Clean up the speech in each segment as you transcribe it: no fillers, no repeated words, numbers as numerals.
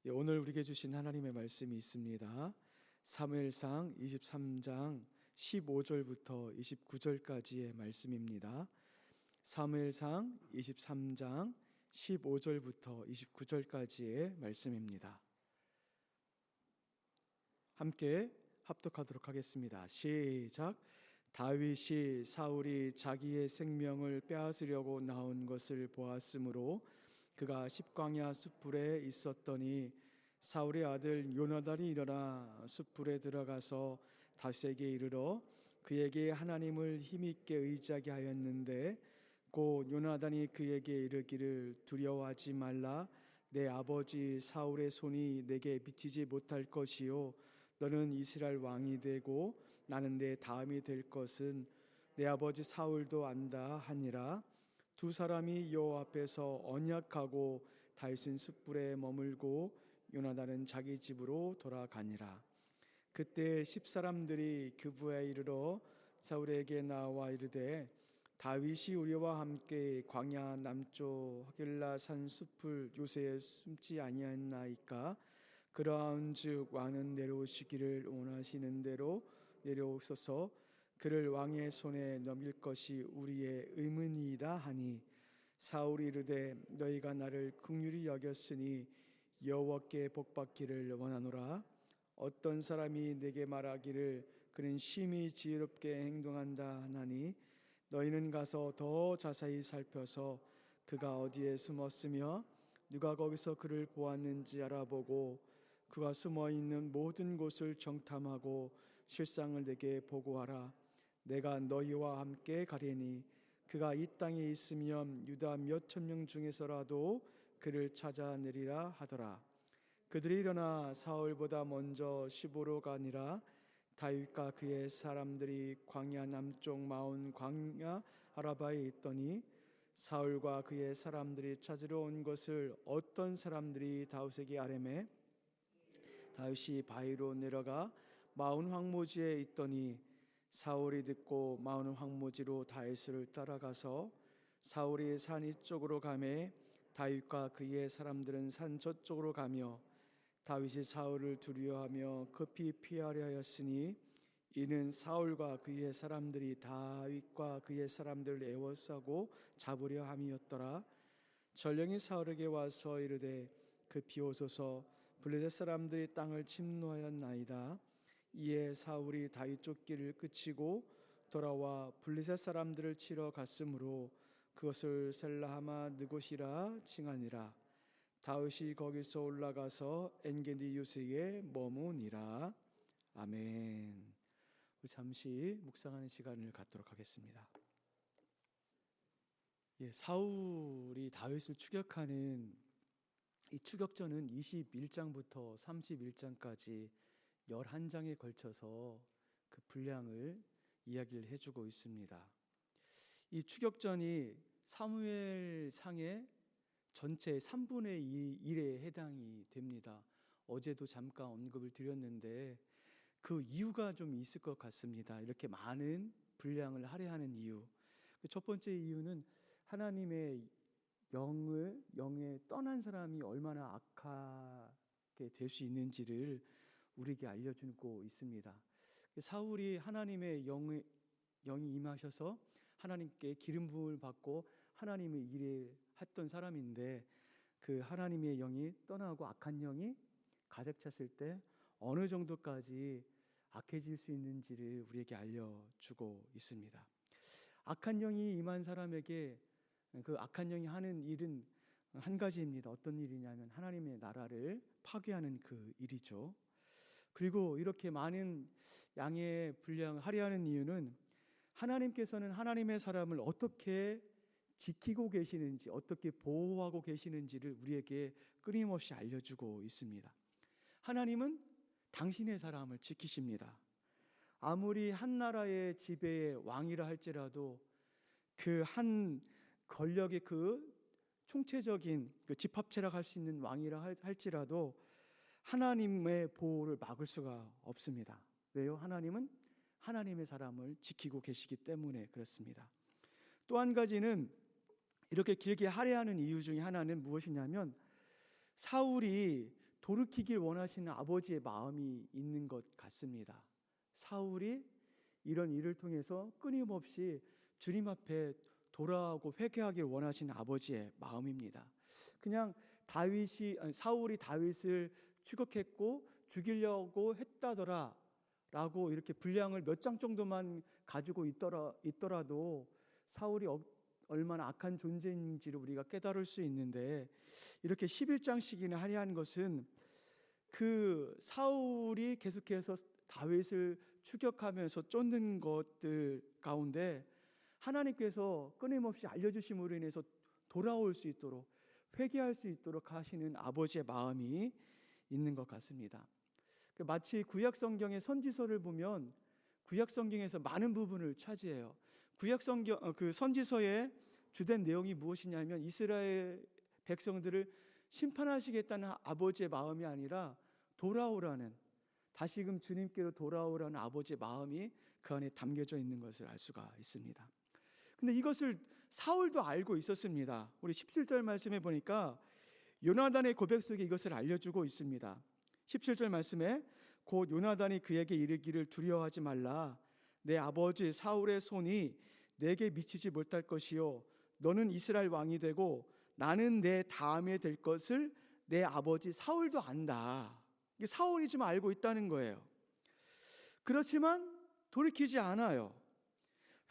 오늘 우리에게 주신 하나님의 말씀이 있습니다. 사무엘상 23장 15절부터 29절까지의 말씀입니다. 사무엘상 23장 15절부터 29절까지의 말씀입니다. 함께 합독하도록 하겠습니다. 시작. 다윗이 사울이 자기의 생명을 빼앗으려고 나온 것을 보았으므로 그가 십광야 숯불에 있었더니 사울의 아들 요나단이 일어나 숯불에 들어가서 다윗에게 이르러 그에게 하나님을 힘있게 의지하게 하였는데 곧 요나단이 그에게 이르기를 두려워하지 말라. 내 아버지 사울의 손이 내게 미치지 못할 것이요 너는 이스라엘 왕이 되고 나는 내 다음이 될 것은 내 아버지 사울도 안다 하니라. 두 사람이 여호와 앞에서 언약하고 다윗은 숯불에 머물고 요나단은 자기 집으로 돌아가니라. 그때 10사람들이 그부에 이르러 사울에게 나와 이르되 다윗이 우리와 함께 광야 남쪽 하길라 산 숲을 요새에 숨지 아니하였나이까. 그러한즉 왕은 내려오시기를 원하시는 대로 내려오소서. 그를 왕의 손에 넘길 것이 우리의 의문이다 하니 사울이 이르되 너희가 나를 긍휼히 여겼으니 여호와께 복받기를 원하노라. 어떤 사람이 내게 말하기를 그는 심히 지혜롭게 행동한다 하나니 너희는 가서 더 자세히 살펴서 그가 어디에 숨었으며 누가 거기서 그를 보았는지 알아보고 그가 숨어있는 모든 곳을 정탐하고 실상을 내게 보고하라. 내가 너희와 함께 가리니 그가 이 땅에 있으면 유다 몇천 명 중에서라도 그를 찾아내리라 하더라. 그들이 일어나 사울보다 먼저 시보로 가니라. 다윗과 그의 사람들이 광야 남쪽 마온 광야 아라바에 있더니 사울과 그의 사람들이 찾으러 온 것을 어떤 사람들이 다윗에게 아뢰매 다윗이 바위로 내려가 마온 황무지에 있더니 사울이 듣고 마온 황무지로 다윗을 따라가서 사울이 산 이쪽으로 가매 다윗과 그의 사람들은 산 저쪽으로 가며 다윗이 사울을 두려워하며 급히 피하려 하였으니 이는 사울과 그의 사람들이 다윗과 그의 사람들을 애워싸고 잡으려 함이었더라. 전령이 사울에게 와서 이르되 급히 오소서. 블레셋 사람들이 땅을 침노하였나이다. 이에 사울이 다윗 쫓기를 그치고 돌아와 블레셋 사람들을 치러 갔으므로 그것을 셀라하마 느곳이라 칭하니라. 다윗이 거기서 올라가서 엔게디 요새에 머무니라. 아멘. 우리 잠시 묵상하는 시간을 갖도록 하겠습니다. 사울이 다윗을 추격하는 이 추격전은 21장부터 31장까지 11장에 걸쳐서 그 분량을 이야기를 해주고 있습니다. 이 추격전이 사무엘상의 전체 3분의 1에 해당이 됩니다. 어제도 잠깐 언급을 드렸는데 그 이유가 좀 있을 것 같습니다. 이렇게 많은 분량을 할애하는 이유. 첫 번째 이유는 하나님의 영에 떠난 사람이 얼마나 악하게 될 수 있는지를 우리에게 알려주고 있습니다. 사울이 하나님의 영이 임하셔서 하나님께 기름 부음을 받고 하나님의 일을 했던 사람인데 그 하나님의 영이 떠나고 악한 영이 가득 찼을 때 어느 정도까지 악해질 수 있는지를 우리에게 알려주고 있습니다. 악한 영이 임한 사람에게 그 악한 영이 하는 일은 한 가지입니다. 어떤 일이냐면 하나님의 나라를 파괴하는 그 일이죠. 그리고 이렇게 많은 양의 분량을 할애하는 이유는 하나님께서는 하나님의 사람을 어떻게 지키고 계시는지, 어떻게 보호하고 계시는지를 우리에게 끊임없이 알려주고 있습니다. 하나님은 당신의 사람을 지키십니다. 아무리 한 나라의 지배의 왕이라 할지라도 그 한 권력의 그 총체적인 그 집합체라고 할 수 있는 왕이라 할지라도 하나님의 보호를 막을 수가 없습니다. 왜요? 하나님은 하나님의 사람을 지키고 계시기 때문에 그렇습니다. 또 한 가지는 이렇게 길게 할애하는 이유 중에 하나는 무엇이냐면 사울이 돌이키길 원하시는 아버지의 마음이 있는 것 같습니다. 사울이 이런 일을 통해서 끊임없이 주님 앞에 돌아오고 회개하길 원하시는 아버지의 마음입니다. 그냥 사울이 다윗을 추격했고 죽이려고 했다더라 라고 이렇게 분량을 몇 장 정도만 가지고 있더라도 사울이 얼마나 악한 존재인지를 우리가 깨달을 수 있는데, 이렇게 11장씩이나 하려는 것은 그 사울이 계속해서 다윗을 추격하면서 쫓는 것들 가운데 하나님께서 끊임없이 알려주심으로 인해서 돌아올 수 있도록, 회개할 수 있도록 하시는 아버지의 마음이 있는 것 같습니다. 마치 구약 성경의 선지서를 보면 구약 성경에서 많은 부분을 차지해요. 구약 성경 그 선지서의 주된 내용이 무엇이냐면 이스라엘 백성들을 심판하시겠다는 아버지의 마음이 아니라 돌아오라는, 다시금 주님께로 돌아오라는 아버지의 마음이 그 안에 담겨져 있는 것을 알 수가 있습니다. 근데 이것을 사울도 알고 있었습니다. 우리 17절 말씀에 보니까 요나단의 고백 속에 이것을 알려주고 있습니다. 17절 말씀에 곧 요나단이 그에게 이르기를 두려워하지 말라. 내 아버지 사울의 손이 내게 미치지 못할 것이요 너는 이스라엘 왕이 되고 나는 내 다음에 될 것을 내 아버지 사울도 안다. 이게 사울이 지금 알고 있다는 거예요. 그렇지만 돌이키지 않아요.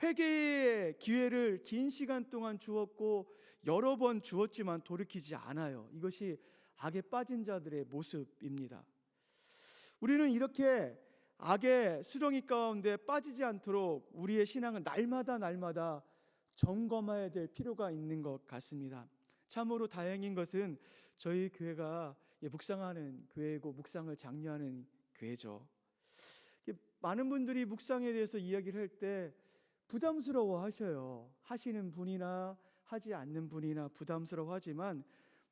회개의 기회를 긴 시간 동안 주었고 여러 번 주었지만 돌이키지 않아요. 이것이 악에 빠진 자들의 모습입니다. 우리는 이렇게 악의 수렁이 가운데 빠지지 않도록 우리의 신앙은 날마다 점검해야 될 필요가 있는 것 같습니다. 참으로 다행인 것은 저희 교회가 묵상하는 교회고 묵상을 장려하는 교회죠. 많은 분들이 묵상에 대해서 이야기를 할 때 부담스러워 하셔요. 하시는 분이나 하지 않는 분이나 부담스러워하지만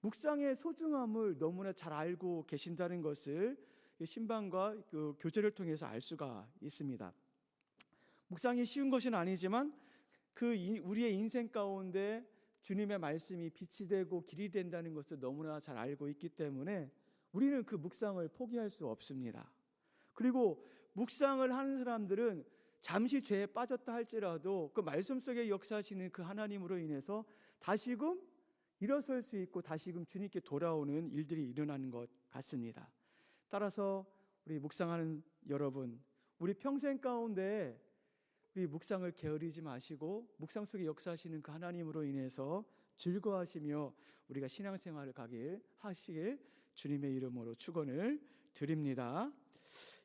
묵상의 소중함을 너무나 잘 알고 계신다는 것을 신방과 그 교제를 통해서 알 수가 있습니다. 묵상이 쉬운 것은 아니지만 우리의 인생 가운데 주님의 말씀이 빛이 되고 길이 된다는 것을 너무나 잘 알고 있기 때문에 우리는 그 묵상을 포기할 수 없습니다. 그리고 묵상을 하는 사람들은 잠시 죄에 빠졌다 할지라도 그 말씀 속에 역사하시는 그 하나님으로 인해서 다시금 일어설 수 있고 다시금 주님께 돌아오는 일들이 일어나는 것 같습니다. 따라서 우리 묵상하는 여러분, 우리 평생 가운데 우리 묵상을 게으르지 마시고 묵상 속에 역사하시는 그 하나님으로 인해서 즐거워하시며 우리가 신앙생활을 하시길 주님의 이름으로 축원을 드립니다.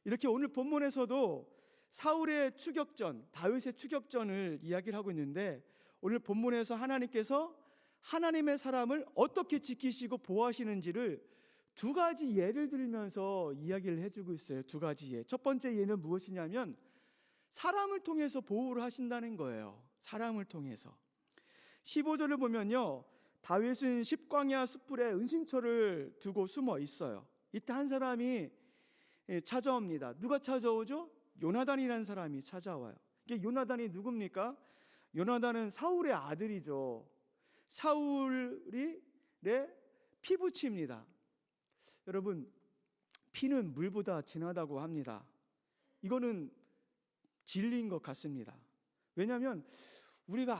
이렇게 오늘 본문에서도 사울의 추격전, 다윗의 추격전을 이야기를 하고 있는데, 오늘 본문에서 하나님께서 하나님의 사람을 어떻게 지키시고 보호하시는지를 두 가지 예를 들면서 이야기를 해주고 있어요. 두 가지 예. 첫 번째 예는 무엇이냐면 사람을 통해서 보호를 하신다는 거예요. 사람을 통해서. 15절을 보면요, 다윗은 십광야 숯불에 은신처를 두고 숨어 있어요. 이때 한 사람이 찾아옵니다. 누가 찾아오죠? 요나단이라는 사람이 찾아와요. 이게 요나단이 누굽니까? 요나단은 사울의 아들이죠. 사울이 피부치입니다. 여러분, 피는 물보다 진하다고 합니다. 이거는 진리인 것 같습니다. 왜냐하면 우리가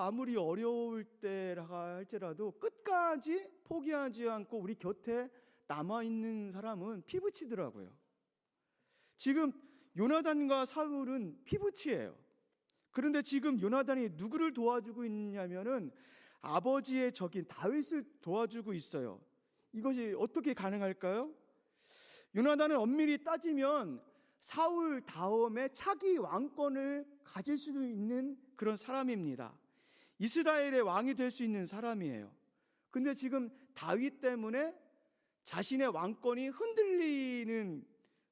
아무리 어려울 때라 할지라도 끝까지 포기하지 않고 우리 곁에 남아있는 사람은 피부치더라고요. 지금 요나단과 사울은 피부치예요. 그런데 지금 요나단이 누구를 도와주고 있냐면은 아버지의 적인 다윗을 도와주고 있어요. 이것이 어떻게 가능할까요? 요나단은 엄밀히 따지면 사울 다음에 차기 왕권을 가질 수 있는 그런 사람입니다. 이스라엘의 왕이 될 수 있는 사람이에요. 근데 지금 다윗 때문에 자신의 왕권이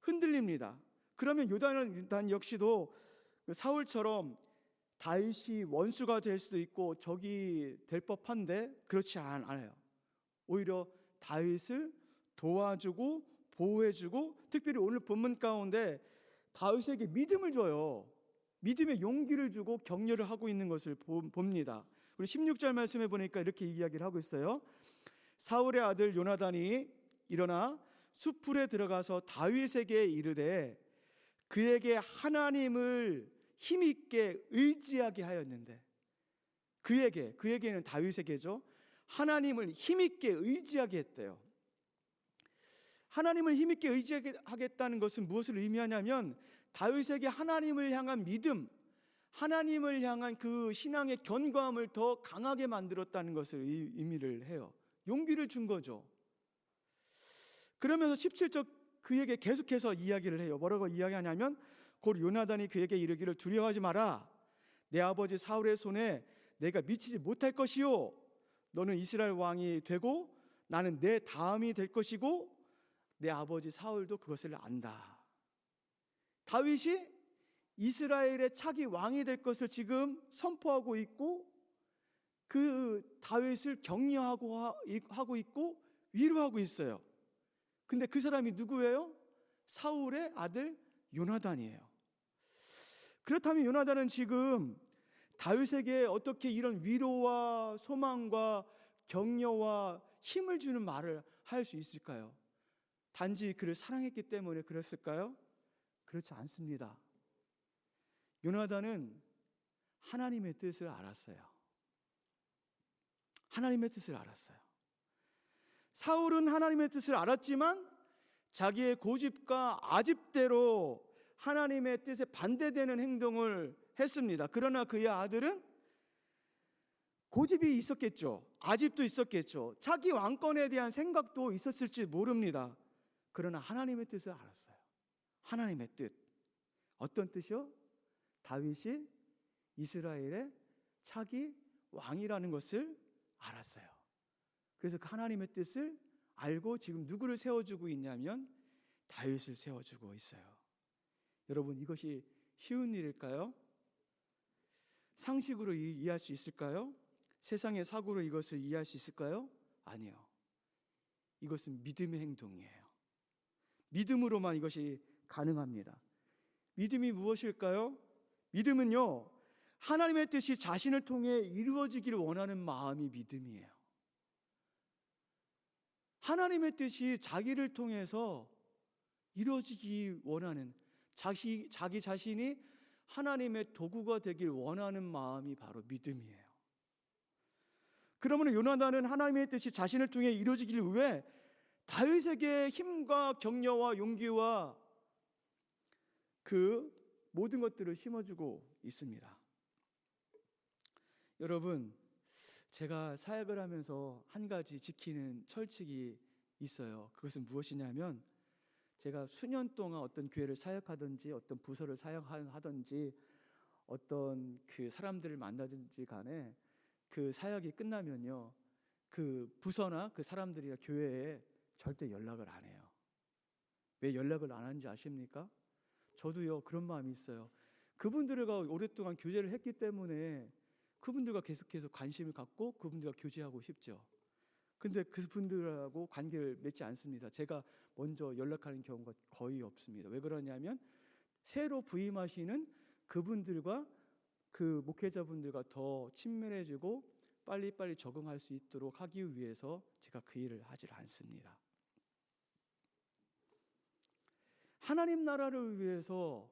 흔들립니다. 그러면 요나단 역시도 사울처럼 다윗이 원수가 될 수도 있고 적이 될 법한데 그렇지 않아요. 오히려 다윗을 도와주고 보호해주고, 특별히 오늘 본문 가운데 다윗에게 믿음을 줘요. 믿음의 용기를 주고 격려를 하고 있는 것을 봅니다. 우리 16절 말씀에 보니까 이렇게 이야기를 하고 있어요. 사울의 아들 요나단이 일어나 숲풀에 들어가서 다윗에게 이르되 그에게 하나님을 힘있게 의지하게 하였는데, 그에게는 다윗에게죠, 하나님을 힘있게 의지하게 했대요. 하나님을 힘있게 의지하겠다는 것은 무엇을 의미하냐면 다윗에게 하나님을 향한 믿음, 하나님을 향한 그 신앙의 견고함을 더 강하게 만들었다는 것을 의미를 해요. 용기를 준 거죠. 그러면서 17절 그에게 계속해서 이야기를 해요. 뭐라고 이야기하냐면 곧 요나단이 그에게 이르기를 두려워하지 마라. 내 아버지 사울의 손에 내가 미치지 못할 것이요, 너는 이스라엘 왕이 되고 나는 내 다음이 될 것이고 내 아버지 사울도 그것을 안다. 다윗이 이스라엘의 차기 왕이 될 것을 지금 선포하고 있고 그 다윗을 격려하고 있고 위로하고 있어요. 근데 그 사람이 누구예요? 사울의 아들 요나단이에요. 그렇다면 요나단은 지금 다윗에게 어떻게 이런 위로와 소망과 격려와 힘을 주는 말을 할 수 있을까요? 단지 그를 사랑했기 때문에 그랬을까요? 그렇지 않습니다. 요나단은 하나님의 뜻을 알았어요. 하나님의 뜻을 알았어요. 사울은 하나님의 뜻을 알았지만 자기의 고집과 아집대로 하나님의 뜻에 반대되는 행동을 했습니다. 그러나 그의 아들은 고집이 있었겠죠. 아집도 있었겠죠. 자기 왕권에 대한 생각도 있었을지 모릅니다. 그러나 하나님의 뜻을 알았어요. 하나님의 뜻. 어떤 뜻이요? 다윗이 이스라엘의 차기 왕이라는 것을 알았어요. 그래서 그 하나님의 뜻을 알고 지금 누구를 세워주고 있냐면 다윗을 세워주고 있어요. 여러분, 이것이 쉬운 일일까요? 상식으로 이해할 수 있을까요? 세상의 사고로 이것을 이해할 수 있을까요? 아니요. 이것은 믿음의 행동이에요. 믿음으로만 이것이 가능합니다. 믿음이 무엇일까요? 믿음은요, 하나님의 뜻이 자신을 통해 이루어지기를 원하는 마음이 믿음이에요. 하나님의 뜻이 자기를 통해서 이루어지기 원하는, 자기 자신이 하나님의 도구가 되길 원하는 마음이 바로 믿음이에요. 그러면 요나단은 하나님의 뜻이 자신을 통해 이루어지기를 위해 다윗에게 힘과 격려와 용기와 그 모든 것들을 심어주고 있습니다. 여러분, 제가 사역을 하면서 한 가지 지키는 철칙이 있어요. 그것은 무엇이냐면 제가 수년 동안 어떤 교회를 사역하든지 어떤 부서를 사역하든지 어떤 그 사람들을 만나든지 간에 그 사역이 끝나면요, 그 부서나 그 사람들이나 교회에 절대 연락을 안 해요. 왜 연락을 안 하는지 아십니까? 저도요 그런 마음이 있어요. 그분들과 오랫동안 교제를 했기 때문에 그분들과 계속해서 관심을 갖고 그분들과 교제하고 싶죠. 근데 그분들하고 관계를 맺지 않습니다. 제가 먼저 연락하는 경우가 거의 없습니다. 왜 그러냐면 새로 부임하시는 그분들과 그 목회자분들과 더 친밀해지고 빨리빨리 적응할 수 있도록 하기 위해서 제가 그 일을 하지 않습니다. 하나님 나라를 위해서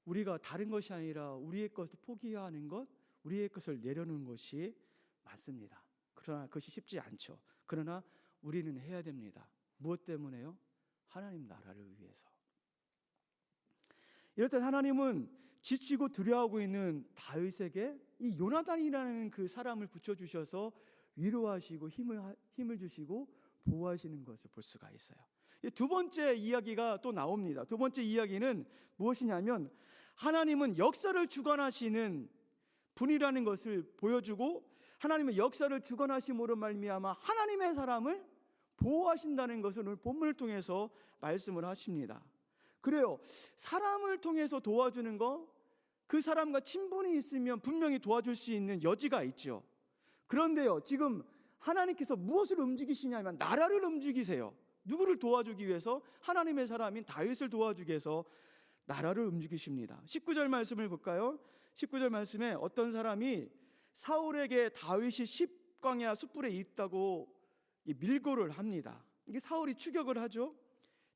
우리가 다른 것이 아니라 우리의 것을 포기하는 것, 우리의 것을 내려놓는 것이 맞습니다. 그러나 그것이 쉽지 않죠. 그러나 우리는 해야 됩니다. 무엇 때문에요? 하나님 나라를 위해서. 이럴 때 하나님은 지치고 두려워하고 있는 다윗에게 이 요나단이라는 그 사람을 붙여주셔서 위로하시고 힘을 주시고 보호하시는 것을 볼 수가 있어요. 두 번째 이야기가 또 나옵니다. 두 번째 이야기는 무엇이냐면 하나님은 역사를 주관하시는 분이라는 것을 보여주고 하나님은 역사를 주관하심으로 말미암아 하나님의 사람을 보호하신다는 것을 오늘 본문을 통해서 말씀을 하십니다. 그래요. 사람을 통해서 도와주는 거, 그 사람과 친분이 있으면 분명히 도와줄 수 있는 여지가 있죠. 그런데요, 지금 하나님께서 무엇을 움직이시냐면 나라를 움직이세요. 누구를 도와주기 위해서? 하나님의 사람인 다윗을 도와주기 위해서 나라를 움직이십니다. 19절 말씀을 볼까요? 19절 말씀에 어떤 사람이 사울에게 다윗이 십광야 숯불에 있다고 밀고를 합니다. 이게 사울이 추격을 하죠.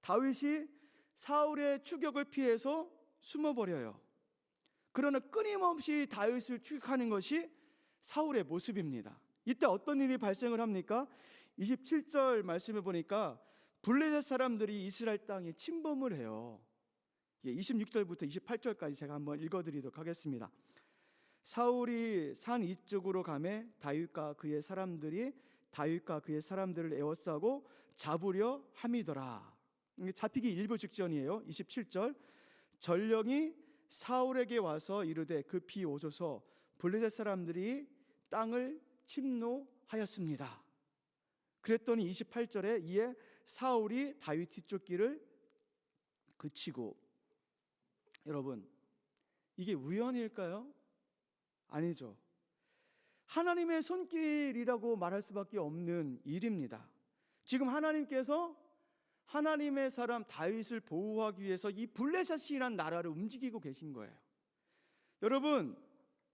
다윗이 사울의 추격을 피해서 숨어버려요. 그러나 끊임없이 다윗을 추격하는 것이 사울의 모습입니다. 이때 어떤 일이 발생을 합니까? 27절 말씀해 보니까 블레셋 사람들이 이스라엘 땅에 침범을 해요. 26절부터 28절까지 제가 한번 읽어드리도록 하겠습니다. 사울이 산 이쪽으로 가매 다윗과 그의 사람들을 에워싸고 잡으려 함이더라. 잡히기 일부 직전이에요. 27절 전령이 사울에게 와서 이르되 급히 오소서 블레셋 사람들이 땅을 침노하였습니다. 그랬더니 28절에 이에 사울이 다윗 뒤쫓기를 그치고, 여러분 이게 우연일까요? 아니죠. 하나님의 손길이라고 말할 수밖에 없는 일입니다. 지금 하나님께서 하나님의 사람 다윗을 보호하기 위해서 이 블레셋이라는 나라를 움직이고 계신 거예요. 여러분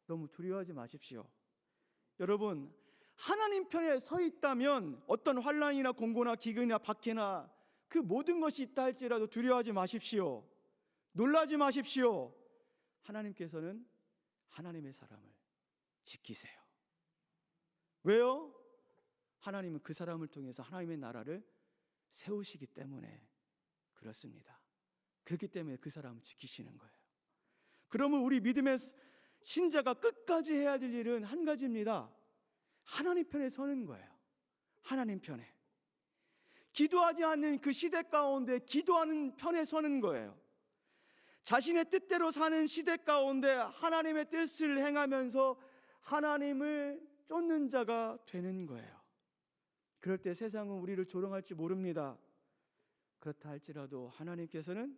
너무 두려워하지 마십시오. 여러분 하나님 편에 서 있다면 어떤 환난이나 공고나 기근이나 박해나 그 모든 것이 있다 할지라도 두려워하지 마십시오. 놀라지 마십시오. 하나님께서는 하나님의 사람을 지키세요. 왜요? 하나님은 그 사람을 통해서 하나님의 나라를 세우시기 때문에 그렇습니다. 그렇기 때문에 그 사람을 지키시는 거예요. 그러면 우리 믿음의 신자가 끝까지 해야 될 일은 한 가지입니다. 하나님 편에 서는 거예요. 하나님 편에. 기도하지 않는 그 시대 가운데 기도하는 편에 서는 거예요. 자신의 뜻대로 사는 시대 가운데 하나님의 뜻을 행하면서 하나님을 쫓는 자가 되는 거예요. 그럴 때 세상은 우리를 조롱할지 모릅니다. 그렇다 할지라도 하나님께서는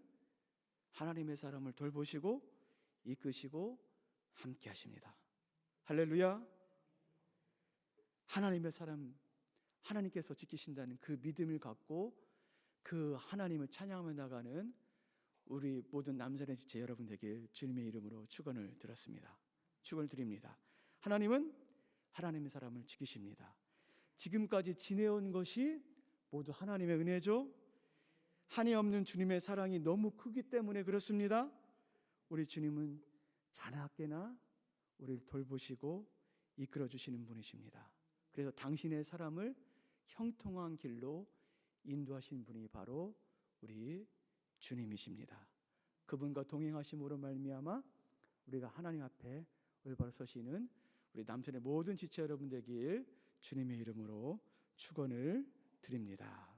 하나님의 사람을 돌보시고 이끄시고 함께 하십니다. 할렐루야. 하나님의 사람 하나님께서 지키신다는 그 믿음을 갖고 그 하나님을 찬양하며 나가는 우리 모든 남산의 지체 여러분 되길 주님의 이름으로 축원을 드립니다. 하나님은 하나님의 사람을 지키십니다. 지금까지 지내온 것이 모두 하나님의 은혜죠. 한이 없는 주님의 사랑이 너무 크기 때문에 그렇습니다. 우리 주님은 자나깨나 우리를 돌보시고 이끌어 주시는 분이십니다. 그래서 당신의 사람을 형통한 길로 인도하신 분이 바로 우리 주님이십니다. 그분과 동행하심으로 말미암아 우리가 하나님 앞에 올바로 서시는 우리 남산의 모든 지체 여러분 되길 주님의 이름으로 축원을 드립니다.